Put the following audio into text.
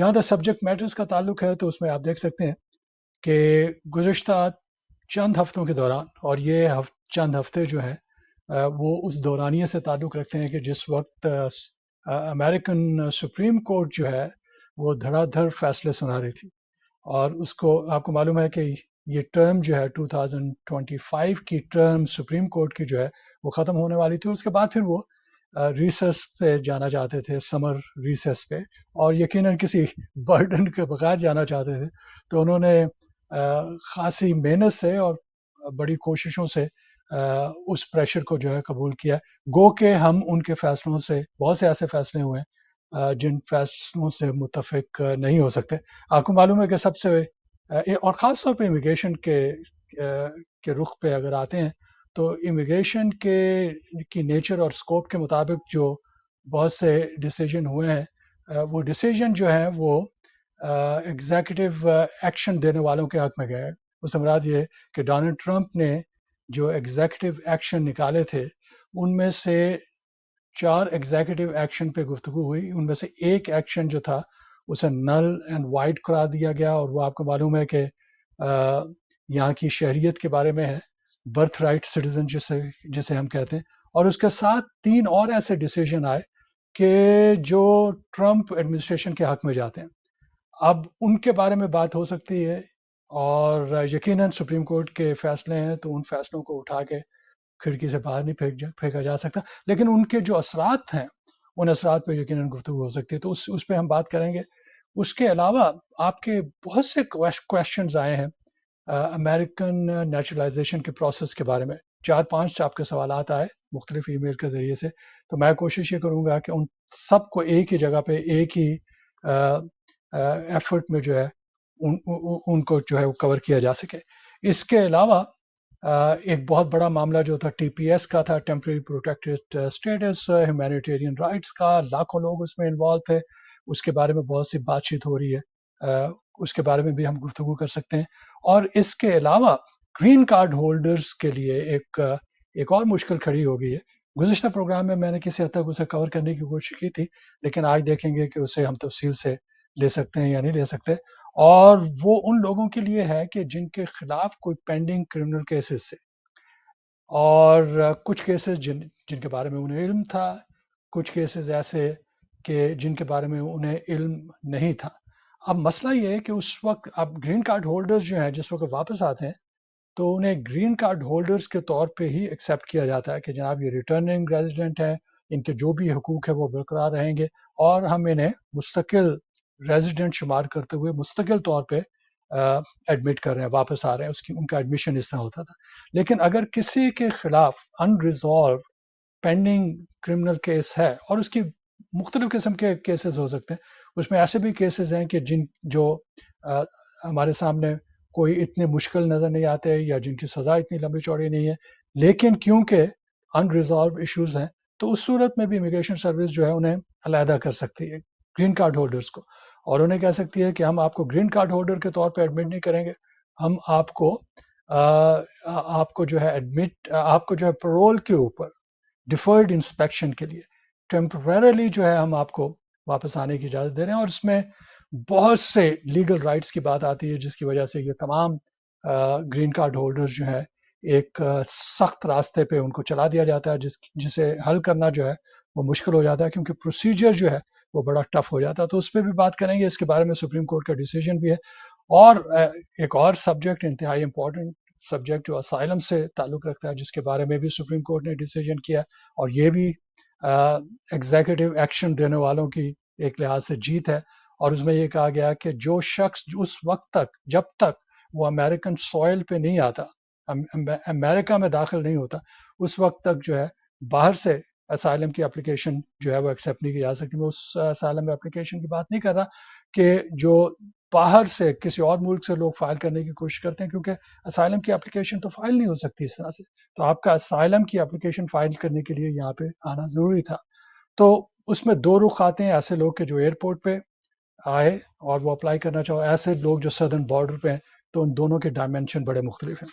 جہاں تک subject matters کا تعلق ہے تو اس میں آپ دیکھ سکتے ہیں کہ گزشتہ چند ہفتوں کے دوران، اور یہ چند ہفتے جو ہیں وہ اس دورانیے سے تعلق رکھتے ہیں کہ جس وقت امریکن سپریم کورٹ جو ہے وہ دھڑا دھڑ فیصلے سنا رہی تھی، اور اس کو آپ کو معلوم ہے کہ یہ ٹرم جو ہے 2025 کی ٹرم سپریم کورٹ کی جو ہے وہ ختم ہونے والی تھی. اس کے بعد پھر وہ ریسس پہ جانا چاہتے تھے، سمر ریسس پہ، اور یقیناً کسی برڈن کے بغیر جانا چاہتے تھے. تو انہوں نے خاصی محنت سے اور بڑی کوششوں سے اس پریشر کو جو ہے قبول کیا. گو کہ ہم ان کے فیصلوں سے، بہت سے ایسے فیصلے ہوئے ہیں جن فیصلوں سے متفق نہیں ہو سکتے. آپ کو معلوم ہے کہ سب سے اور خاص طور پہ امیگریشن کے رخ پہ اگر آتے ہیں تو امیگریشن کی نیچر اور اسکوپ کے مطابق جو بہت سے ڈیسیجن ہوئے ہیں، وہ ڈیسیجن جو ہیں وہ ایگزیکٹو ایکشن دینے والوں کے حق میں گئے. اس سے مراد یہ کہ ڈونلڈ ٹرمپ نے جو ایگزیکٹو ایکشن نکالے تھے ان میں سے 4 ایگزیکٹو ایکشن پہ گفتگو ہوئی. ان میں سے ایک ایکشن جو تھا اسے نل اینڈ وائڈ قرار دیا گیا، اور وہ آپ کو معلوم ہے کہ یہاں کی شہریت کے بارے میں ہے، برتھ رائٹ سٹیزن جسے ہم کہتے ہیں. اور اس کے ساتھ 3 اور ایسے ڈیسیجن آئے کہ جو ٹرمپ ایڈمنسٹریشن کے حق میں جاتے ہیں. اب ان کے بارے میں بات ہو سکتی ہے، اور یقیناً سپریم کورٹ کے فیصلے ہیں تو ان فیصلوں کو اٹھا کے کھڑکی سے باہر نہیں پھینکا جا سکتا، لیکن ان کے جو اثرات ہیں ان اثرات پہ یقیناً گفتگو ہو سکتی ہے. تو اس پہ ہم بات کریں گے. اس کے علاوہ آپ کے بہت سے کویشچنز آئے ہیں امریکن نیچرلائزیشن کے پروسیس کے بارے میں. 4-5 آپ کے سوالات آئے مختلف ای میل کے ذریعے سے. تو میں کوشش یہ کروں گا کہ ان سب کو ایک ہی جگہ پہ ایک ہی ایفرٹ میں جو ہے ان کو جو ہے وہ کور کیا جا سکے. اس کے علاوہ ایک بہت بڑا معاملہ جو تھا ٹی پی ایس کا تھا، temporary protected status, humanitarian rights کا. لاکھوں لوگ اس میں انوالو تھے. اس کے بارے میں بہت سی بات چیت ہو رہی ہے، اس کے بارے میں بھی ہم گفتگو کر سکتے ہیں. اور اس کے علاوہ گرین کارڈ ہولڈرز کے لیے ایک اور مشکل کھڑی ہو گئی ہے. گزشتہ پروگرام میں نے کسی حد تک اسے کور کرنے کی کوشش کی تھی، لیکن آج دیکھیں گے کہ اسے ہم تفصیل سے لے سکتے ہیں یا نہیں لے سکتے. اور وہ ان لوگوں کے لیے ہے کہ جن کے خلاف کوئی پینڈنگ کرمنل کیسز سے، اور کچھ کیسز جن کے بارے میں انہیں علم تھا، کچھ کیسز ایسے کہ جن کے بارے میں انہیں علم نہیں تھا. اب مسئلہ یہ ہے کہ اس وقت اب گرین کارڈ ہولڈرز جو ہیں جس وقت واپس آتے ہیں تو انہیں گرین کارڈ ہولڈرز کے طور پہ ہی ایکسیپٹ کیا جاتا ہے کہ جناب یہ ریٹرننگ ریزیڈنٹ ہیں، ان کے جو بھی حقوق ہیں وہ برقرار رہیں گے، اور ہم انہیں مستقل ریزیڈنٹ شمار کرتے ہوئے مستقل طور پہ ایڈمٹ کر رہے ہیں، واپس آ رہے ہیں. ان کا ایڈمیشن اس طرح ہوتا تھا. لیکن اگر کسی کے خلاف انریزالو پینڈنگ کرمنل کیس ہے، اور اس کی مختلف قسم کے کیسز ہو سکتے ہیں، اس میں ایسے بھی کیسز ہیں کہ جو ہمارے سامنے کوئی اتنے مشکل نظر نہیں آتے یا جن کی سزا اتنی لمبی چوڑی نہیں ہے، لیکن کیونکہ انریزالو ایشوز ہیں تو اس صورت میں بھی امیگریشن سروس جو ہے انہیں علیحدہ کر سکتی ہے گرین کارڈ ہولڈرز کو، اور انہیں کہہ سکتی ہے کہ ہم آپ کو گرین کارڈ ہولڈر کے طور پہ ایڈمٹ نہیں کریں گے، ہم آپ کو جو ہے پرول کے اوپر ڈیفرڈ انسپیکشن کے لیے ٹیمپریرلی جو ہے ہم آپ کو واپس آنے کی اجازت دے رہے ہیں. اور اس میں بہت سے لیگل رائٹس کی بات آتی ہے جس کی وجہ سے یہ تمام گرین کارڈ ہولڈرز جو ہے ایک سخت راستے پہ ان کو چلا دیا جاتا ہے جسے حل کرنا جو ہے وہ مشکل ہو جاتا ہے، کیونکہ پروسیجر جو ہے وہ بڑا ٹف ہو جاتا ہے. تو اس پہ بھی بات کریں گے. اس کے بارے میں سپریم کورٹ کا ڈیسیجن بھی ہے. اور ایک اور سبجیکٹ انتہائی امپورٹنٹ سبجیکٹ جو اسائلم سے تعلق رکھتا ہے، جس کے بارے میں بھی سپریم کورٹ نے ڈیسیجن کیا، اور یہ بھی ایگزیکٹو ایکشن دینے والوں کی ایک لحاظ سے جیت ہے. اور اس میں یہ کہا گیا کہ جو شخص اس وقت تک جب تک وہ امریکن سوئل پہ نہیں آتا، امریکہ میں داخل نہیں ہوتا، اس وقت تک جو ہے باہر سے اسائلم کی اپلیکیشن جو ہے وہ ایکسیپٹ نہیں کی جا سکتی. میں اس اسائلم اپلیکیشن کی بات نہیں کر رہا کہ جو باہر سے کسی اور ملک سے لوگ فائل کرنے کی کوشش کرتے ہیں، کیونکہ اسائلم کی اپلیکیشن تو فائل نہیں ہو سکتی اس طرح سے. تو آپ کا اسائلم کی اپلیکیشن فائل کرنے کے لیے یہاں پہ آنا ضروری تھا. تو اس میں 2 رخ آتے ہیں: ایسے لوگ کہ جو ایئرپورٹ پہ آئے اور وہ اپلائی کرنا چاہو، ایسے لوگ جو سدرن بارڈر پہ ہیں. تو ان دونوں کے ڈائمینشن بڑے مختلف ہیں.